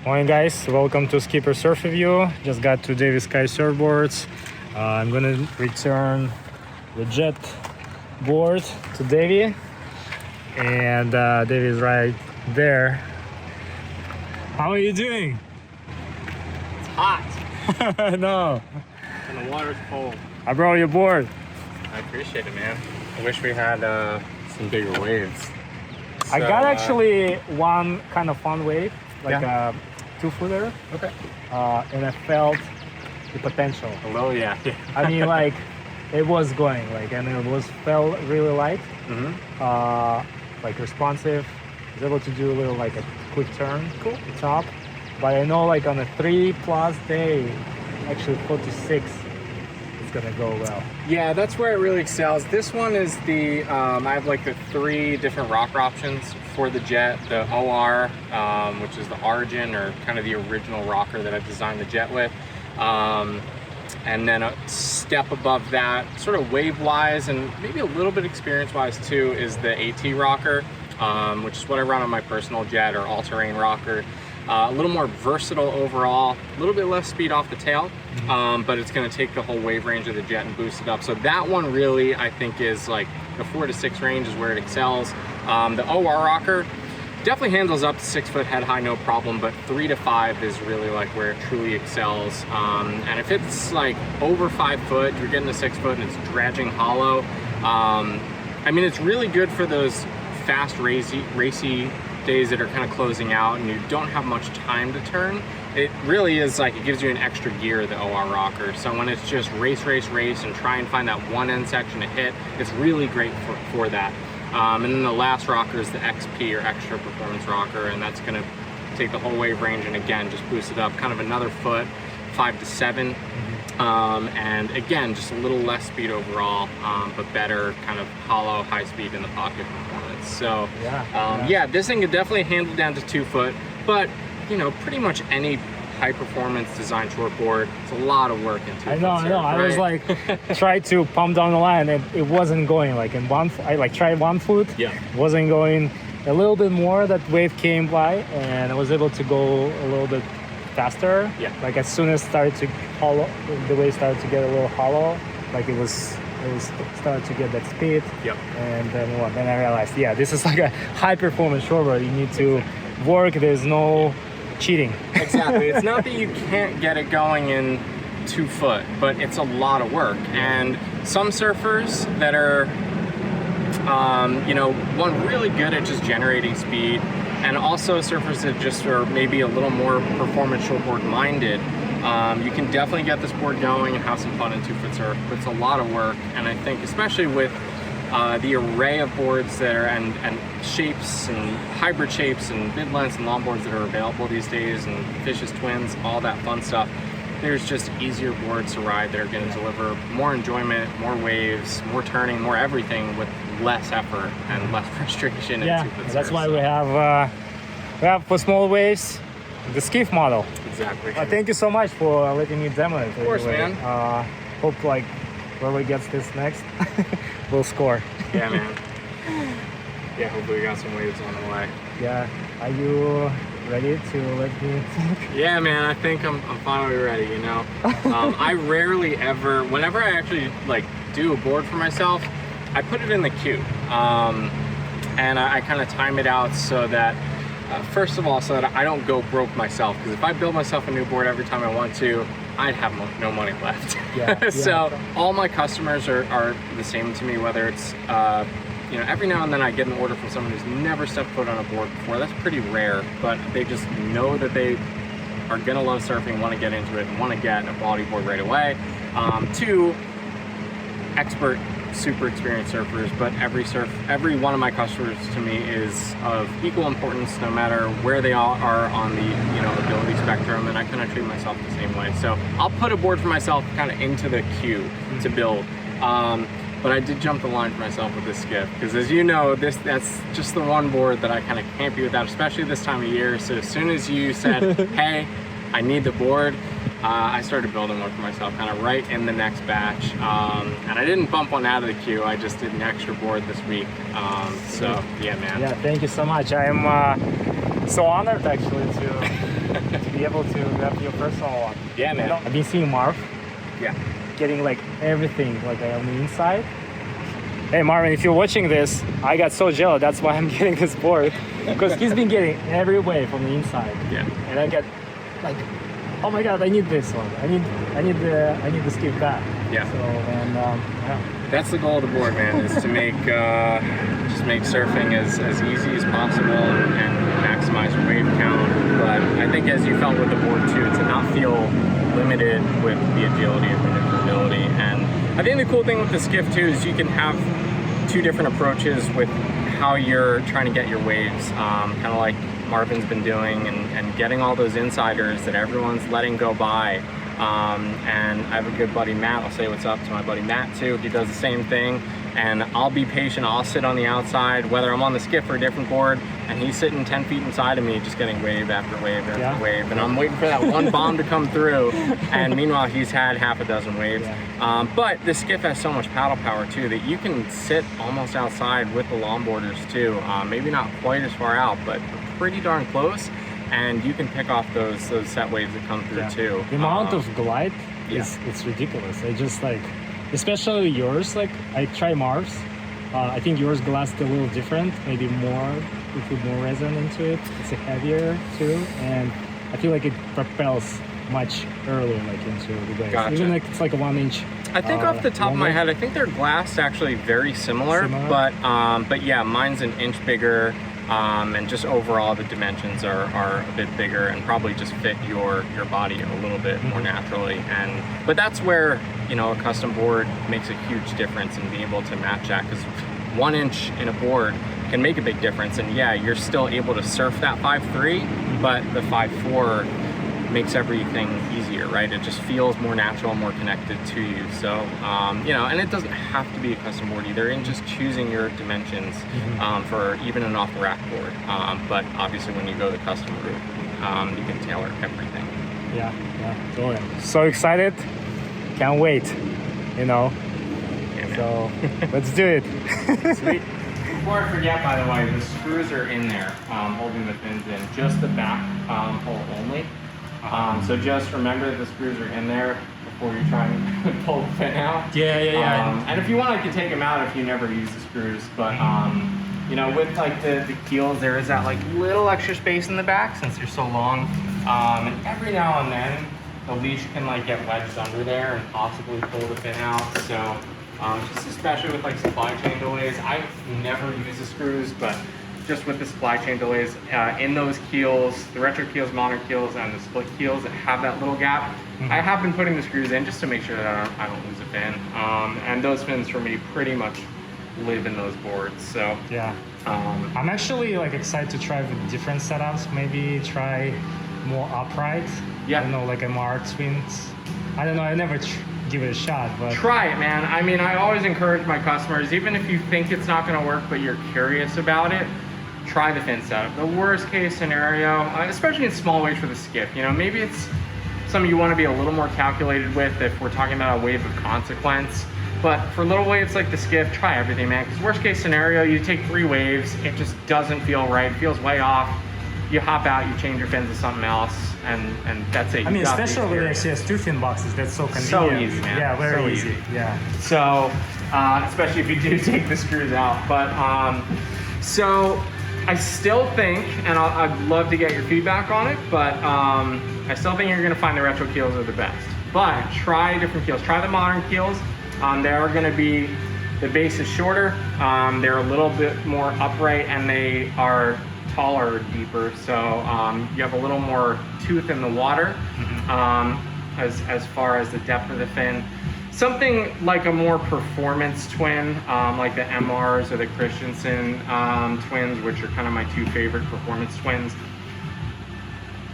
Morning guys, welcome to Skipper Surf Review. Just got two DaveySKY surfboards. I'm gonna return the jet board to Davey, and Davey is right there. How are you doing? It's hot. No. And the water's cold. I brought your board. I appreciate it, man. I wish we had some bigger waves. I got actually one kind of fun wave, like a 2-footer. Okay. And I felt the potential. Hello, yeah. I mean, like, it was going, and it felt really light, responsive. I was able to do a little, a quick turn, at the top. But I know, on a 3+ day, actually 4 to 6, it's gonna go well. Yeah, that's where it really excels. This one is the, I have the 3 different rocker options for the jet. The OR, which is the origin, or kind of the original rocker that I designed the jet with. And then a step above that, sort of wave-wise and maybe a little bit experience-wise too, is the AT rocker, which is what I run on my personal jet, or all-terrain rocker. A little more versatile overall, a little bit less speed off the tail, but it's going to take the whole wave range of the jet and boost it up. So that one really, I think, is the 4 to 6 range is where it excels. The OR rocker definitely handles up to 6 foot head high, no problem, but 3 to 5 is really where it truly excels. And if it's over 5 foot, you're getting to 6 foot and it's dredging hollow. I mean, it's really good for those fast, racy days that are kind of closing out and you don't have much time to turn. It really is it gives you an extra gear, the OR rocker. So when it's just race and try and find that one end section to hit, it's really great for that. And then the last rocker is the XP, or extra performance rocker, and that's going to take the whole wave range and again just boost it up kind of another foot, 5 to 7. And again, just a little less speed overall, but better kind of hollow, high speed in the pocket performance. So yeah, this thing could definitely handle down to 2 foot, but pretty much any high performance design shortboard, it's a lot of work into it. I know. Right? I was tried to pump down the line and it wasn't going. In one, I tried 1 foot, it wasn't going. A little bit more, that wave came by and I was able to go a little bit faster. As soon as the wave started to get a little hollow, it started to get that speed. And then I realized, this is a high performance shortboard. You need to work. There's no cheating. Exactly. It's not that you can't get it going in 2 foot, but it's a lot of work. And some surfers that are one, really good at just generating speed, and also surfers that just are maybe a little more performance shortboard minded, you can definitely get this board going and have some fun in 2-foot surf. But it's a lot of work, and I think especially with the array of boards that are and shapes and hybrid shapes and mid lengths and longboards that are available these days, and Fish's twins, all that fun stuff, there's just easier boards to ride that are going to deliver more enjoyment, more waves, more turning, more everything with less effort and less frustration. That's why we have for small waves the skiff model. Exactly. Thank you so much for letting me demo it. Of course, man. Hope whoever gets this next will score. Yeah, man. Yeah, hopefully we got some waves on the way. Yeah. Are you ready to let me talk? Yeah, man, I think I'm finally ready, I rarely ever, whenever I actually do a board for myself, I put it in the queue. And I kind of time it out so that, first of all, so that I don't go broke myself. Because if I build myself a new board every time I want to, I'd have no money left. So all my customers are the same to me, whether it's, every now and then I get an order from someone who's never stepped foot on a board before. That's pretty rare, but they just know that they are gonna love surfing, want to get into it, and want to get a quality board right away. 2, expert, super experienced surfers, but every one of my customers to me is of equal importance, no matter where they are on the ability spectrum, and I kind of treat myself the same way. So I'll put a board for myself kind of into the queue to build. But I did jump the line for myself with this skiff, because as you know, that's just the one board that I kind of can't be without, especially this time of year. So as soon as you said, hey, I need the board, I started building one for myself kind of right in the next batch. And I didn't bump one out of the queue, I just did an extra board this week. So yeah, man. Yeah, thank you so much. I am so honored actually to be able to have your personal one. Yeah, man. I've been seeing Marv. Yeah. Getting like everything like on the inside. Hey Marvin, if you're watching this, I got so jealous. That's why I'm getting this board, because he's been getting every wave from the inside. Yeah. And I get like, oh my god, I need this one. I need the skiff back. Yeah. So and yeah. That's the goal of the board, man, is to make just make surfing as easy as possible and maximize your wave count. But I think, as you felt with the board too, to not feel limited with the agility and maneuverability. And I think the cool thing with the skiff too is you can have two different approaches with how you're trying to get your waves, kind of like Marvin's been doing, and getting all those insiders that everyone's letting go by. And I have a good buddy, Matt. I'll say what's up to my buddy Matt too. He does the same thing, and I'll be patient. I'll sit on the outside, whether I'm on the skiff or a different board, and he's sitting 10 feet inside of me, just getting wave after wave after wave. And I'm waiting for that one bomb to come through. And meanwhile, he's had half a dozen waves. Yeah. But the skiff has so much paddle power too that you can sit almost outside with the longboarders too. Maybe not quite as far out, but pretty darn close. And you can pick off those set waves that come through too. The amount of glide is it's ridiculous. I just like, especially yours. Like I try Marv's. I think yours glassed a little different. Maybe more, you put more resin into it. It's heavier too, and I feel like it propels much earlier, like into the waves. Gotcha. Even like it's like a 1 inch. I think off the top of my head, I think their glass actually very similar. But yeah, mine's an inch bigger. And just overall the dimensions are a bit bigger and probably just fit your body a little bit more naturally. But that's where, you know, a custom board makes a huge difference in being able to match that, because 1 inch in a board can make a big difference. And yeah, you're still able to surf that 5.3, but the 5.4 makes everything easier, right? It just feels more natural, more connected to you. So, you know, and it doesn't have to be a custom board either, in just choosing your dimensions for even an off-the-rack board. But obviously when you go the custom route, you can tailor everything. Yeah, totally. So excited, can't wait, you know. Yeah, so let's do it. Sweet. Before I forget, by the way, the screws are in there, holding the fins in, just the back hole only. So just remember that the screws are in there before you try and pull the fin out. Yeah. And if you want, I can take them out if you never use the screws. But you know, with like the keels, there is that like little extra space in the back since they're so long. And every now and then, the leash can like get wedged under there and possibly pull the fin out. So just especially with like supply chain delays, I never use the screws, but just with the supply chain delays, in those keels, the retro keels, modern keels, and the split keels that have that little gap, I have been putting the screws in just to make sure that I don't lose a fin. And those fins for me pretty much live in those boards. So yeah, I'm actually like excited to try with different setups. Maybe try more upright. Yeah, I don't know, like a Mark twins. I don't know. I never give it a shot, but try it, man. I mean, I always encourage my customers, even if you think it's not going to work, but you're curious about it, try the fin setup. The worst case scenario, especially in small waves for the skiff, you know, maybe it's something you want to be a little more calculated with if we're talking about a wave of consequence. But for little waves like the skiff, try everything, man. Because worst case scenario, you take 3 waves, it just doesn't feel right, it feels way off. You hop out, you change your fins to something else, and that's it. I mean, especially with CS2 fin boxes, that's so convenient. So easy, man. Yeah, very easy. Yeah. So, especially if you do take the screws out. But, so I still think, and I'd love to get your feedback on it, but I still think you're gonna find the retro keels are the best. But try different keels. Try the modern keels. They are gonna be, the base is shorter, they're a little bit more upright, and they are taller, deeper, so you have a little more tooth in the water as far as the depth of the fin. Something like a more performance twin, like the MRs or the Christensen twins, which are kind of my 2 favorite performance twins.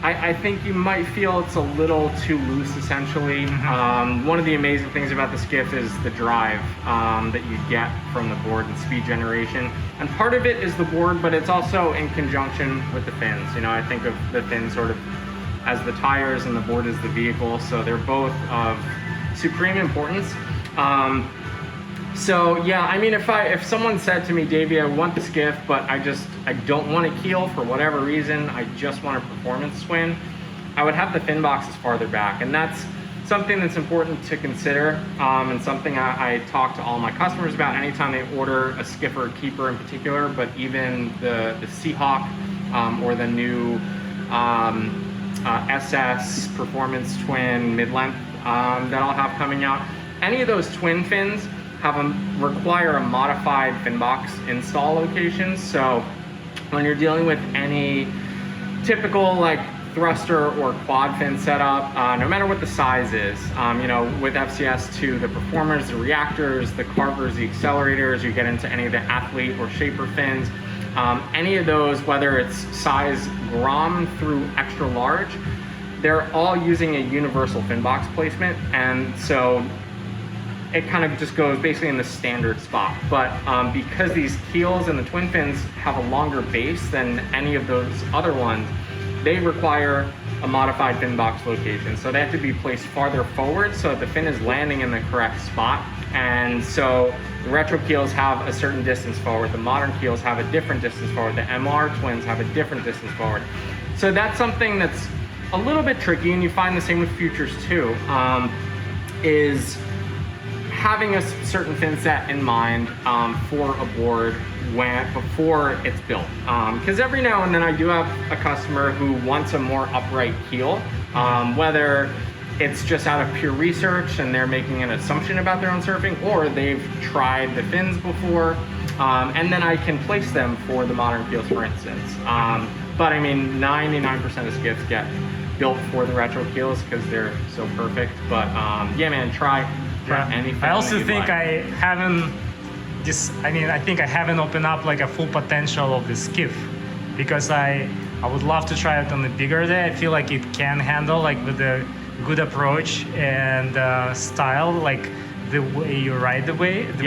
I think you might feel it's a little too loose, essentially. One of the amazing things about the skiff is the drive that you get from the board and speed generation. And part of it is the board, but it's also in conjunction with the fins. You know, I think of the fins sort of as the tires and the board as the vehicle, so they're both of supreme importance. So yeah, I mean, if someone said to me, Davey, I want the skiff, but I don't want a keel for whatever reason, I just want a performance twin, I would have the fin boxes farther back, and that's something that's important to consider, and something I talk to all my customers about anytime they order a skiff or a keeper in particular, but even the Seahawk or the new SS Performance Twin mid-length that I'll have coming out. Any of those twin fins require a modified fin box install location. So when you're dealing with any typical like thruster or quad fin setup, no matter what the size is, you know, with FCS2, the performers, the reactors, the carvers, the accelerators, you get into any of the athlete or shaper fins, any of those, whether it's size Grom through extra large, they're all using a universal fin box placement, and so it kind of just goes basically in the standard spot. But because these keels and the twin fins have a longer base than any of those other ones, they require a modified fin box location. So they have to be placed farther forward so that the fin is landing in the correct spot. And so the retro keels have a certain distance forward, the modern keels have a different distance forward, the MR twins have a different distance forward. So that's something that's a little bit tricky, and you find the same with futures too, is having a certain fin set in mind for a board before it's built. Because every now and then I do have a customer who wants a more upright keel, whether it's just out of pure research and they're making an assumption about their own surfing, or they've tried the fins before, and then I can place them for the modern keels, for instance. But I mean, 99% of skiffs get built for the retro keels because they're so perfect. But yeah, man, try any fin. I also that think like. I think I haven't opened up like a full potential of the skiff, because I would love to try it on the bigger day. I feel like it can handle, like with a good approach and style, like the way you ride the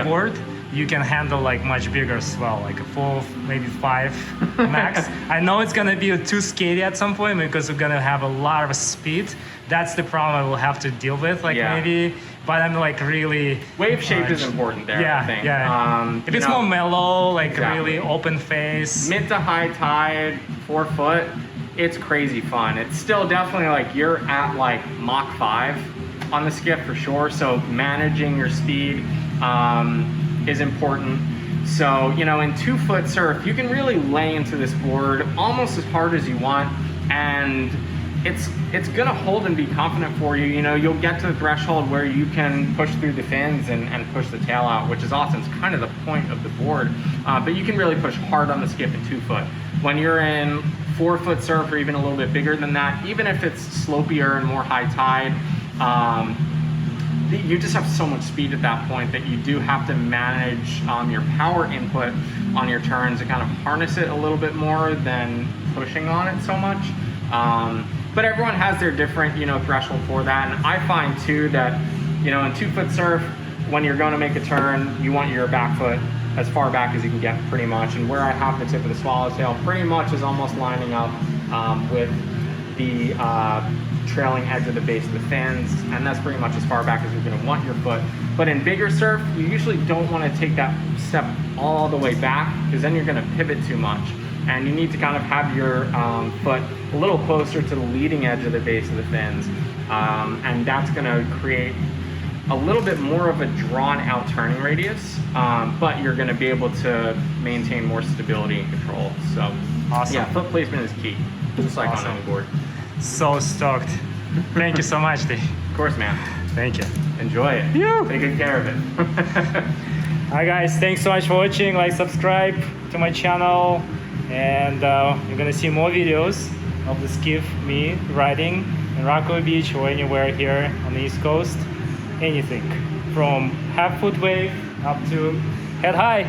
board, you can handle like much bigger swell, like a 4, maybe 5 max. I know it's gonna be too skatey at some point because we're gonna have a lot of speed. That's the problem I will have to deal with, like maybe. But I'm like really... Wave shape is important there, I think. Yeah. If it's more mellow, like really open face. Mid to high tide, 4 foot, it's crazy fun. It's still definitely like you're at like Mach 5 on the skiff for sure. So managing your speed is important. So, you know, in 2 foot surf, you can really lay into this board almost as hard as you want, and it's gonna hold and be confident for you. You know, you'll get to the threshold where you can push through the fins and push the tail out, which is awesome. It's kind of the point of the board. But you can really push hard on the skiff in 2 foot. When you're in 4 foot surf or even a little bit bigger than that, even if it's slopier and more high tide, you just have so much speed at that point that you do have to manage your power input on your turns to kind of harness it a little bit more than pushing on it so much. But everyone has their different, you know, threshold for that. And I find too that, you know, in 2 foot surf, when you're going to make a turn, you want your back foot as far back as you can get pretty much. And where I have the tip of the swallowtail pretty much is almost lining up with the trailing edge of the base of the fins. And that's pretty much as far back as you're going to want your foot. But in bigger surf, you usually don't want to take that step all the way back, because then you're going to pivot too much. And you need to kind of have your foot a little closer to the leading edge of the base of the fins. And that's gonna create a little bit more of a drawn out turning radius, but you're gonna be able to maintain more stability and control. So awesome. Yeah, foot placement is key, just like on any board. So stoked. Thank you so much, Dave. Of course, man. Thank you. Enjoy it. Take good care of it. Hi guys, thanks so much for watching. Like, subscribe to my channel. And you're gonna see more videos of the skiff, me riding in Rockaway Beach or anywhere here on the East Coast. Anything from half foot wave up to head high.